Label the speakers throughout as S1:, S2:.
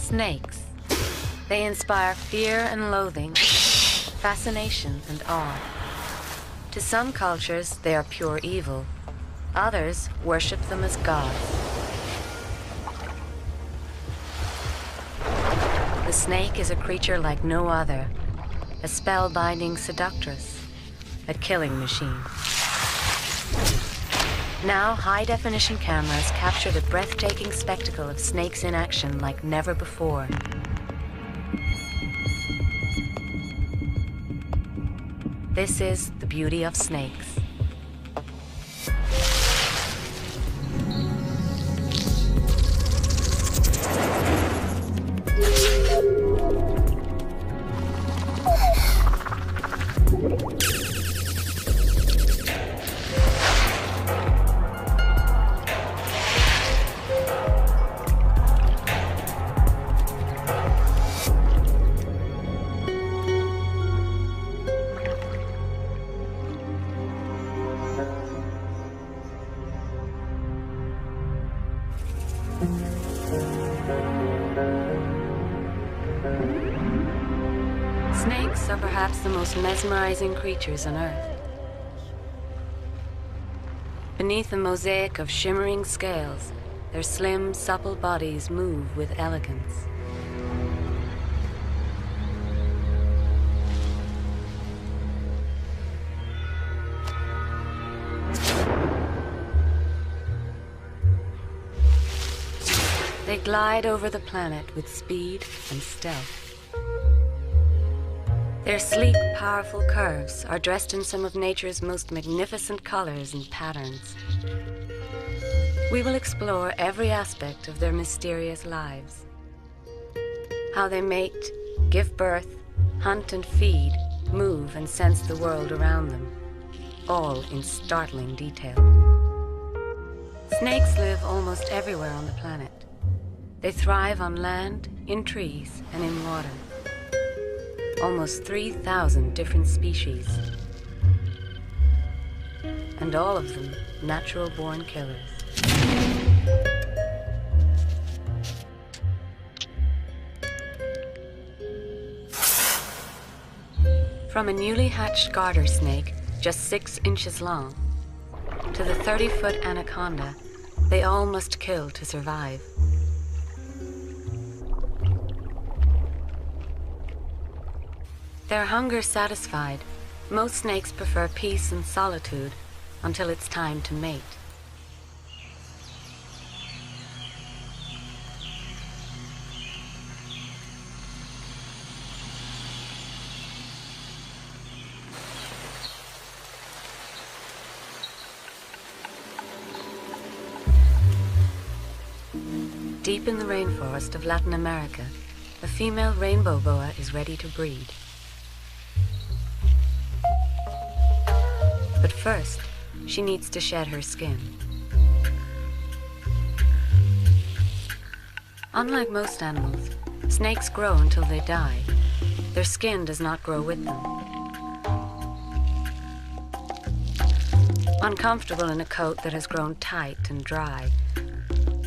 S1: Snakes. They inspire fear and loathing, fascination and awe. To some cultures, they are pure evil. Others worship them as gods. The snake is a creature like no other, a spellbinding seductress, a killing machine. Now, high-definition cameras capture the breathtaking spectacle of snakes in action like never before. This is the beauty of snakes. Snakes are perhaps the most mesmerizing creatures on Earth. Beneath a mosaic of shimmering scales, their slim, supple bodies move with elegance. They glide over the planet with speed and stealth. Their sleek, powerful curves are dressed in some of nature's most magnificent colors and patterns. We will explore every aspect of their mysterious lives. How they mate, give birth, hunt and feed, move and sense the world around them, all in startling detail. Snakes live almost everywhere on the planet. They thrive on land, in trees, and in water. Almost 3,000 different species. And all of them natural-born killers. From a newly hatched garter snake, just 6 inches long, to the 30-foot anaconda, they all must kill to survive. Their hunger satisfied, most snakes prefer peace and solitude until it's time to mate. Deep in the rainforest of Latin America, a female rainbow boa is ready to breed. But first, she needs to shed her skin. Unlike most animals, snakes grow until they die. Their skin does not grow with them. Uncomfortable in a coat that has grown tight and dry,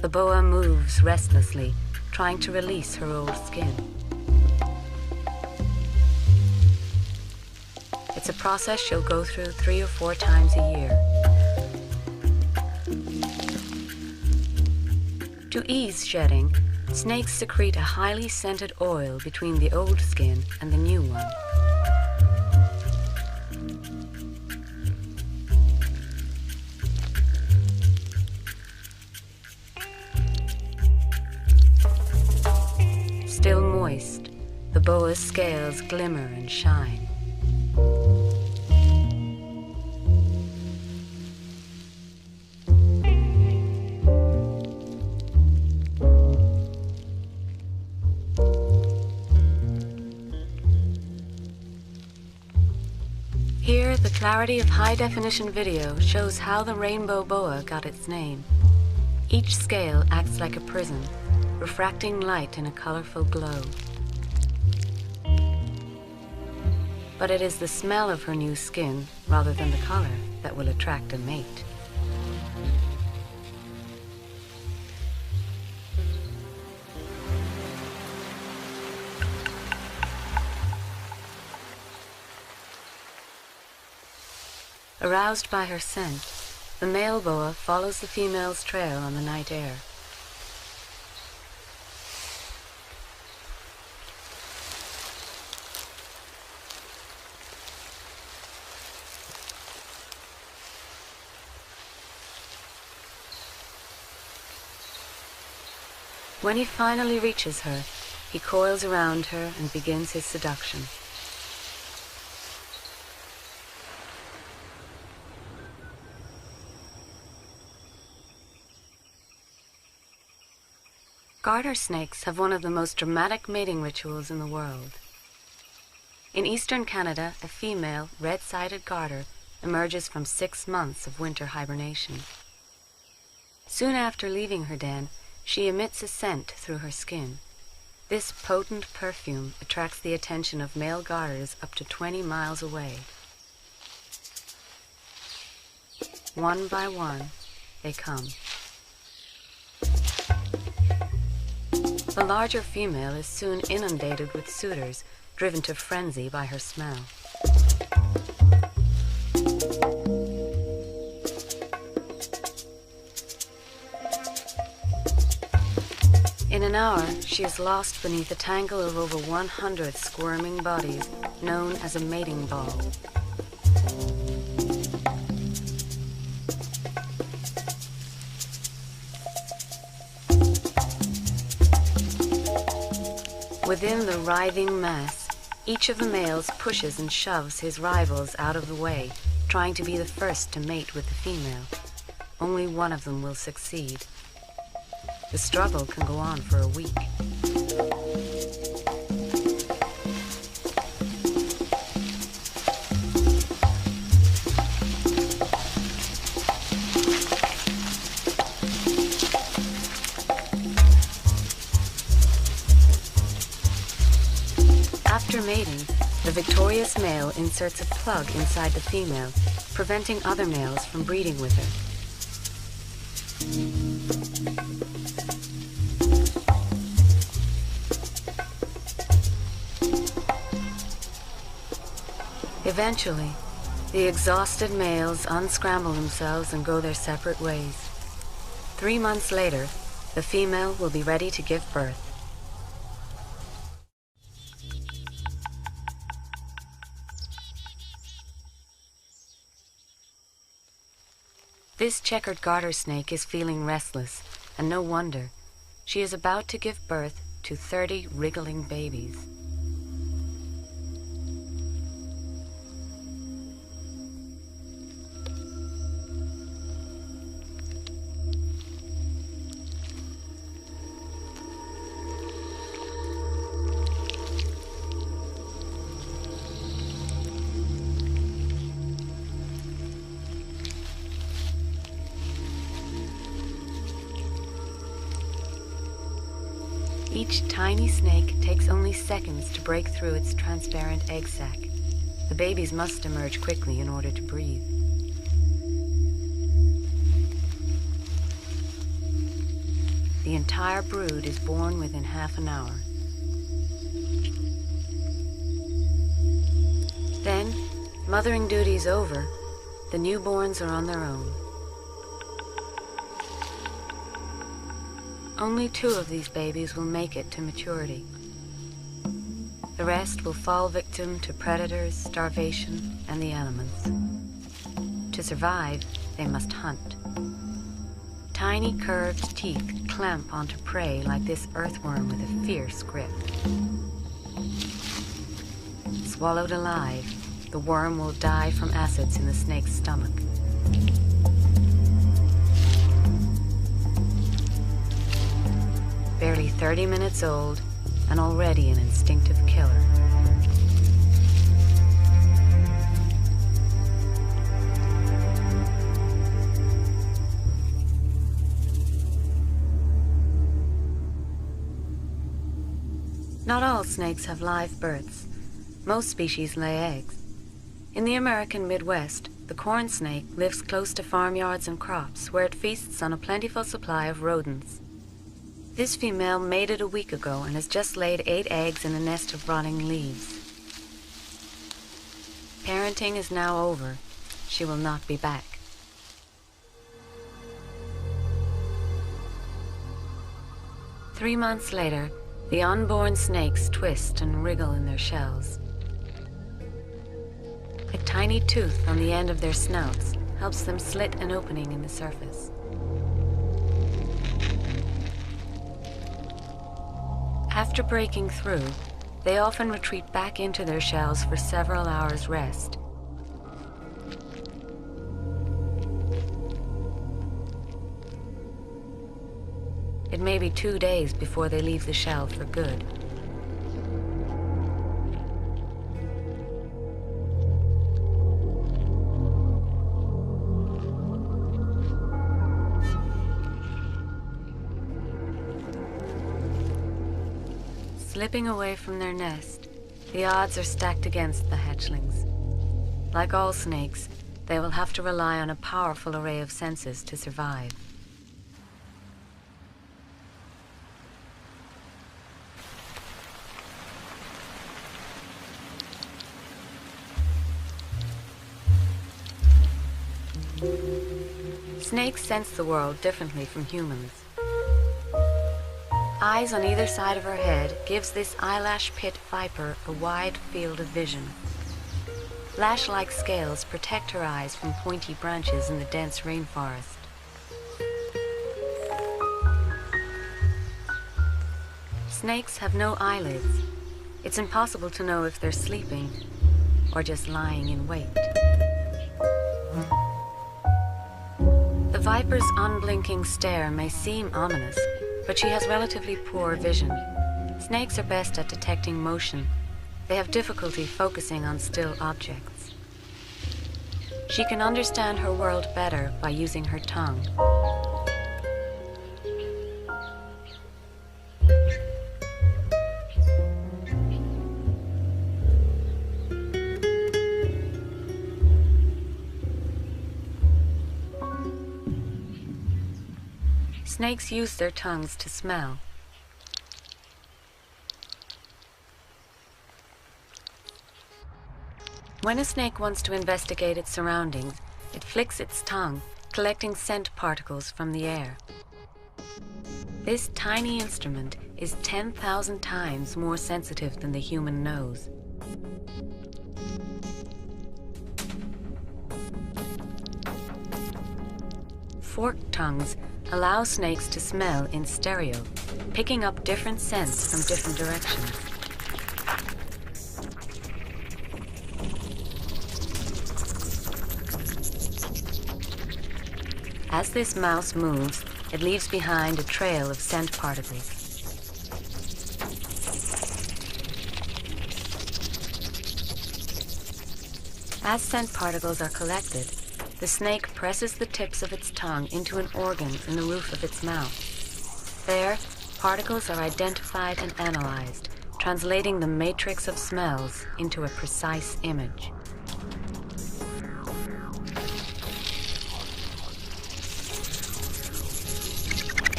S1: the boa moves restlessly, trying to release her old skin. It's a process she'll go through 3 or 4 times a year. To ease shedding, snakes secrete a highly scented oil between the old skin and the new one. Still moist, the boa's scales glimmer and shine. Here, the clarity of high-definition video shows how the rainbow boa got its name. Each scale acts like a prism, refracting light in a colorful glow. But it is the smell of her new skin, rather than the color, that will attract a mate. Aroused by her scent, the male boa follows the female's trail on the night air. When he finally reaches her, he coils around her and begins his seduction. Garter snakes have one of the most dramatic mating rituals in the world. In eastern Canada, a female red-sided garter emerges from 6 months of winter hibernation. Soon after leaving her den, she emits a scent through her skin. This potent perfume attracts the attention of male garters up to 20 miles away. One by one, they come. The larger female is soon inundated with suitors, driven to frenzy by her smell. In an hour, she is lost beneath a tangle of over 100 squirming bodies, known as a mating ball. Within the writhing mass, each of the males pushes and shoves his rivals out of the way, trying to be the first to mate with the female. Only one of them will succeed. The struggle can go on for a week. After mating, the victorious male inserts a plug inside the female, preventing other males from breeding with her. Eventually, the exhausted males unscramble themselves and go their separate ways. 3 months later, the female will be ready to give birth. This checkered garter snake is feeling restless, and no wonder. She is about to give birth to 30 wriggling babies. Each tiny snake takes only seconds to break through its transparent egg sac. The babies must emerge quickly in order to breathe. The entire brood is born within half an hour. Then, mothering duties over, the newborns are on their own. Only 2 of these babies will make it to maturity. The rest will fall victim to predators, starvation, and the elements. To survive, they must hunt. Tiny curved teeth clamp onto prey like this earthworm with a fierce grip. Swallowed alive, the worm will die from acids in the snake's stomach. Barely 30 minutes old, and already an instinctive killer. Not all snakes have live births. Most species lay eggs. In the American Midwest, the corn snake lives close to farmyards and crops, where it feasts on a plentiful supply of rodents. This female mated a week ago and has just laid 8 eggs in a nest of rotting leaves. Parenting is now over, she will not be back. Three months later, the unborn snakes twist and wriggle in their shells. A tiny tooth on the end of their snouts helps them slit an opening in the surface. After breaking through, they often retreat back into their shells for several hours' rest. It may be 2 days before they leave the shell for good. Slipping away from their nest, the odds are stacked against the hatchlings. Like all snakes, they will have to rely on a powerful array of senses to survive. Snakes sense the world differently from humans. Eyes on either side of her head gives this eyelash pit viper a wide field of vision. Lash-like scales protect her eyes from pointy branches in the dense rainforest. Snakes have no eyelids. It's impossible to know if they're sleeping or just lying in wait. The viper's unblinking stare may seem ominous, but she has relatively poor vision. Snakes are best at detecting motion. They have difficulty focusing on still objects. She can understand her world better by using her tongue. Snakes use their tongues to smell. When a snake wants to investigate its surroundings, it flicks its tongue, collecting scent particles from the air. This tiny instrument is 10,000 times more sensitive than the human nose. Forked tongues allow snakes to smell in stereo, picking up different scents from different directions. As this mouse moves, it leaves behind a trail of scent particles. As scent particles are collected, the snake presses the tips of its tongue into an organ in the roof of its mouth. There, particles are identified and analyzed, translating the matrix of smells into a precise image.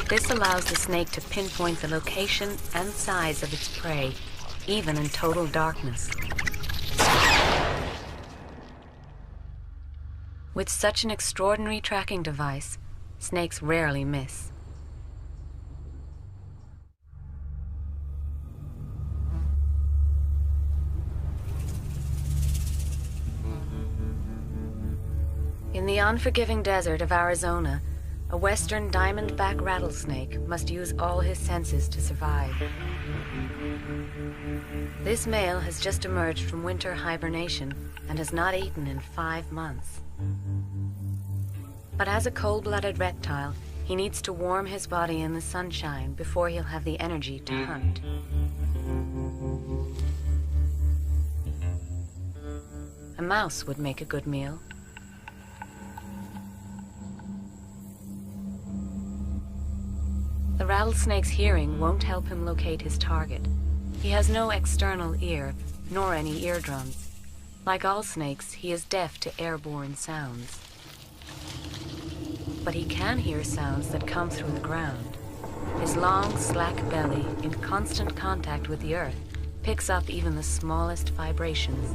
S1: This allows the snake to pinpoint the location and size of its prey, even in total darkness. With such an extraordinary tracking device, snakes rarely miss. In the unforgiving desert of Arizona, a western diamondback rattlesnake must use all his senses to survive. This male has just emerged from winter hibernation and has not eaten in 5 months. But as a cold-blooded reptile, he needs to warm his body in the sunshine before he'll have the energy to hunt. A mouse would make a good meal. The rattlesnake's hearing won't help him locate his target. He has no external ear, nor any eardrums. Like all snakes, he is deaf to airborne sounds. But he can hear sounds that come through the ground. His long, slack belly, in constant contact with the earth, picks up even the smallest vibrations.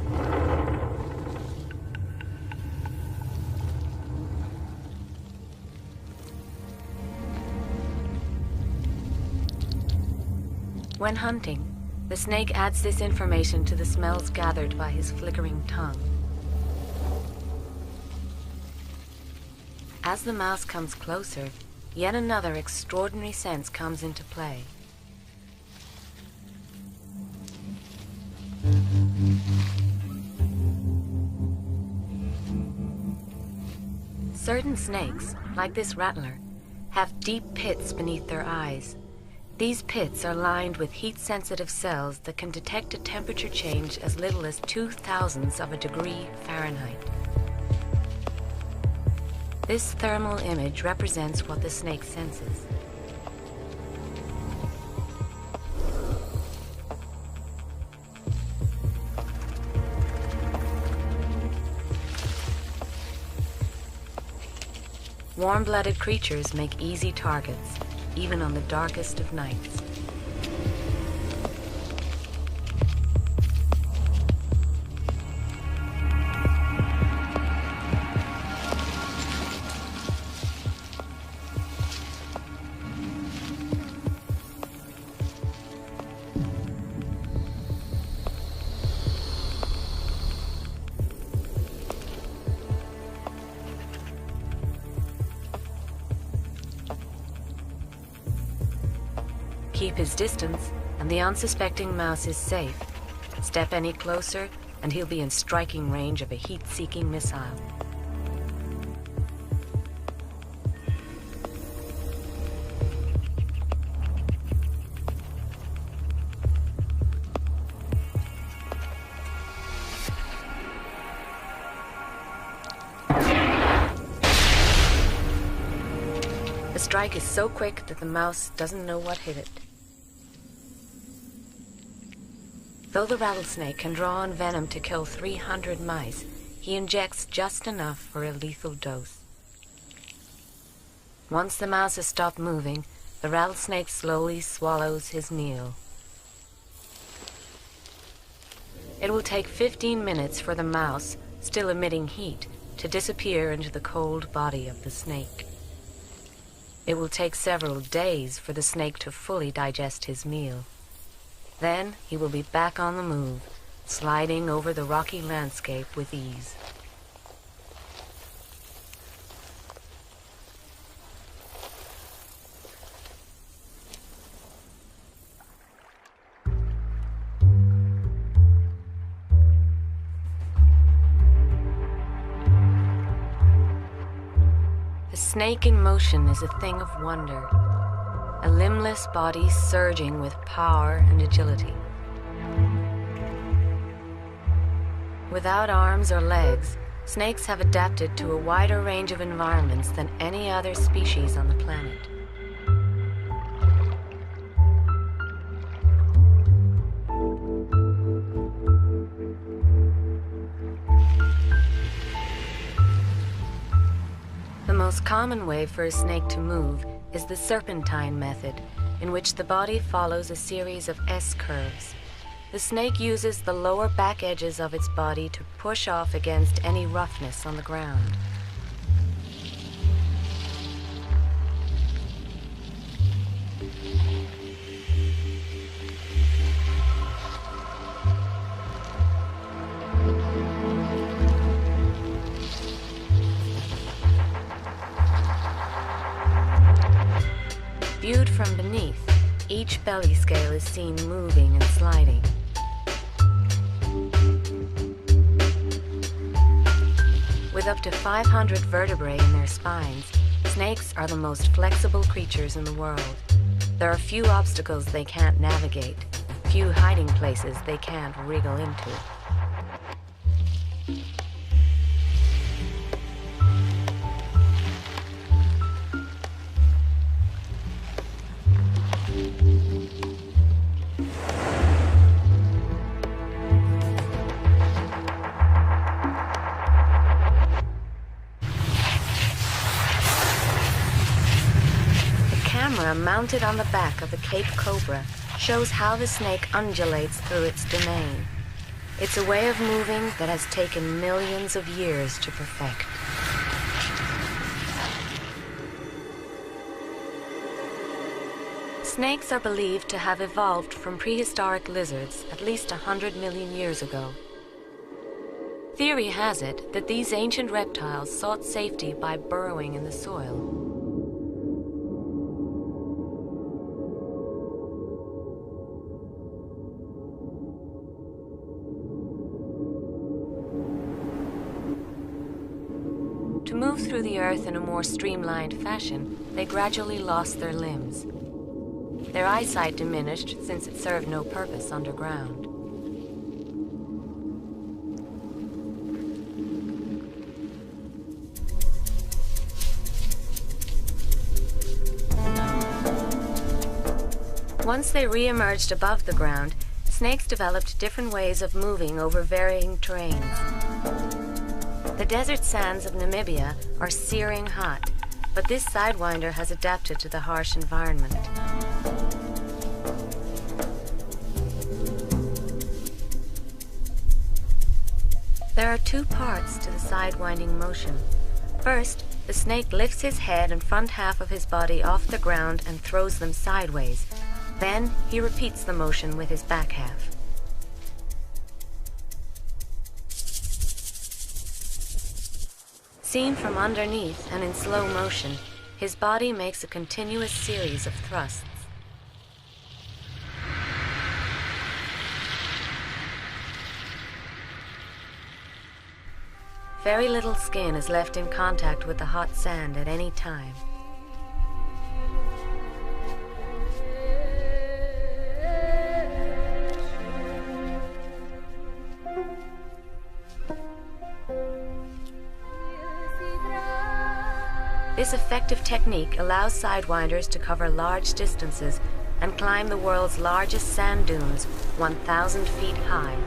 S1: When hunting, the snake adds this information to the smells gathered by his flickering tongue. As the mouse comes closer, yet another extraordinary sense comes into play. Certain snakes, like this rattler, have deep pits beneath their eyes. These pits are lined with heat-sensitive cells that can detect a temperature change as little as 0.002 of a degree Fahrenheit. This thermal image represents what the snake senses. Warm-blooded creatures make easy targets, even on the darkest of nights. Keep his distance, and the unsuspecting mouse is safe. Step any closer, and he'll be in striking range of a heat-seeking missile. The strike is so quick that the mouse doesn't know what hit it. Though the rattlesnake can draw on venom to kill 300 mice, he injects just enough for a lethal dose. Once the mouse has stopped moving, the rattlesnake slowly swallows his meal. It will take 15 minutes for the mouse, still emitting heat, to disappear into the cold body of the snake. It will take several days for the snake to fully digest his meal. Then he will be back on the move, sliding over the rocky landscape with ease. The snake in motion is a thing of wonder. A limbless body surging with power and agility. Without arms or legs, snakes have adapted to a wider range of environments than any other species on the planet. The most common way for a snake to move is the serpentine method, in which the body follows a series of S-curves. The snake uses the lower back edges of its body to push off against any roughness on the ground. Viewed from beneath, each belly scale is seen moving and sliding. With up to 500 vertebrae in their spines, snakes are the most flexible creatures in the world. There are few obstacles they can't navigate, few hiding places they can't wriggle into. Mounted on the back of the Cape Cobra shows how the snake undulates through its domain. It's a way of moving that has taken millions of years to perfect. Snakes are believed to have evolved from prehistoric lizards at least 100 million years ago. Theory has it that these ancient reptiles sought safety by burrowing in the soil. To move through the earth in a more streamlined fashion, they gradually lost their limbs. Their eyesight diminished since it served no purpose underground. Once they re-emerged above the ground, snakes developed different ways of moving over varying terrains. The desert sands of Namibia are searing hot, but this sidewinder has adapted to the harsh environment. There are two parts to the sidewinding motion. First, the snake lifts his head and front half of his body off the ground and throws them sideways. Then he repeats the motion with his back half. Seen from underneath and in slow motion, his body makes a continuous series of thrusts. Very little skin is left in contact with the hot sand at any time. This effective technique allows sidewinders to cover large distances and climb the world's largest sand dunes, 1,000 feet high.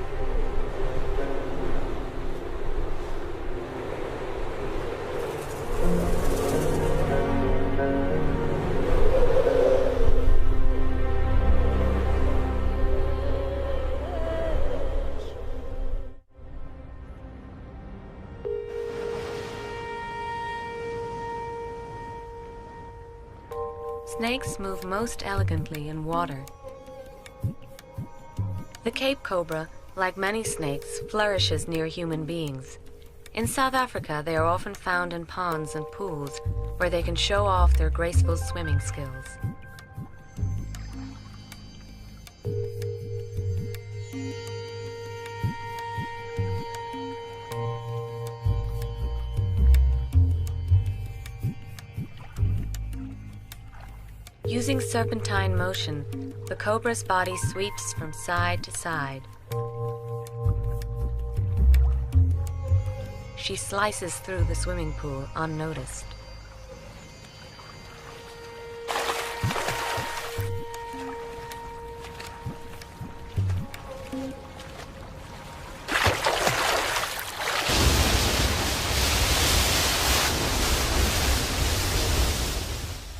S1: Snakes move most elegantly in water. The Cape cobra, like many snakes, flourishes near human beings. In South Africa, they are often found in ponds and pools, where they can show off their graceful swimming skills. Using serpentine motion, the cobra's body sweeps from side to side. She slices through the swimming pool unnoticed.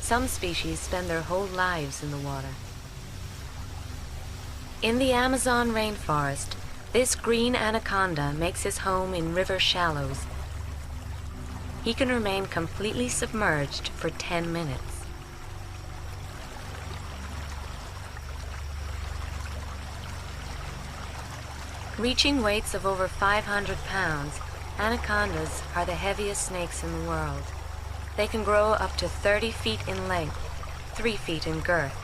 S1: Some species spend their whole lives in the water. In the Amazon rainforest, this green anaconda makes his home in river shallows. He can remain completely submerged for 10 minutes. Reaching weights of over 500 pounds, anacondas are the heaviest snakes in the world. They can grow up to 30 feet in length, 3 feet in girth.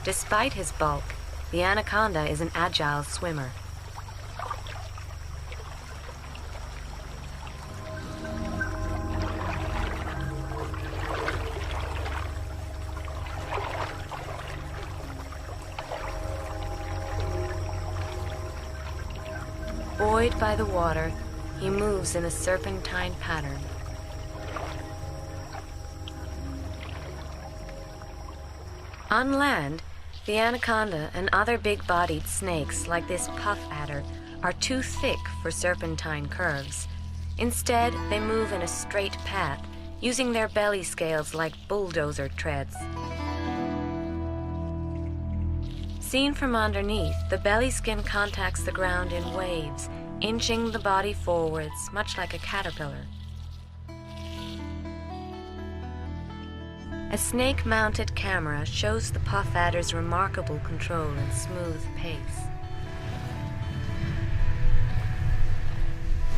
S1: Despite his bulk, the anaconda is an agile swimmer. Buoyed by the water, he moves in a serpentine pattern. On land, the anaconda and other big-bodied snakes like this puff adder are too thick for serpentine curves. Instead, they move in a straight path, using their belly scales like bulldozer treads. Seen from underneath, the belly skin contacts the ground in waves, inching the body forwards, much like a caterpillar. A snake-mounted camera shows the puff adder's remarkable control and smooth pace.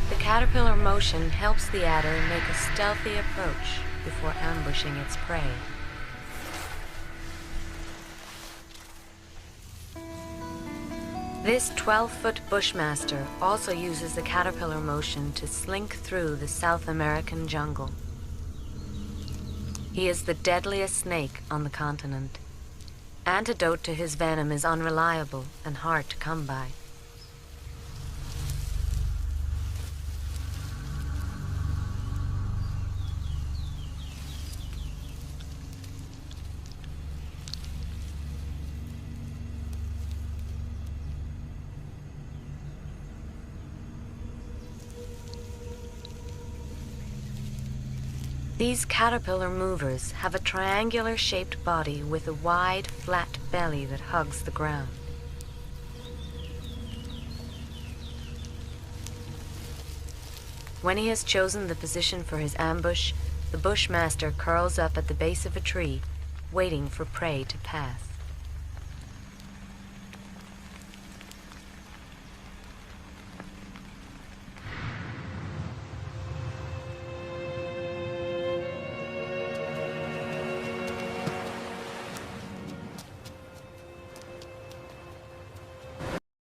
S1: The caterpillar motion helps the adder make a stealthy approach before ambushing its prey. This 12-foot bushmaster also uses the caterpillar motion to slink through the South American jungle. He is the deadliest snake on the continent. Antidote to his venom is unreliable and hard to come by. These caterpillar movers have a triangular-shaped body with a wide, flat belly that hugs the ground. When he has chosen the position for his ambush, the bushmaster curls up at the base of a tree, waiting for prey to pass.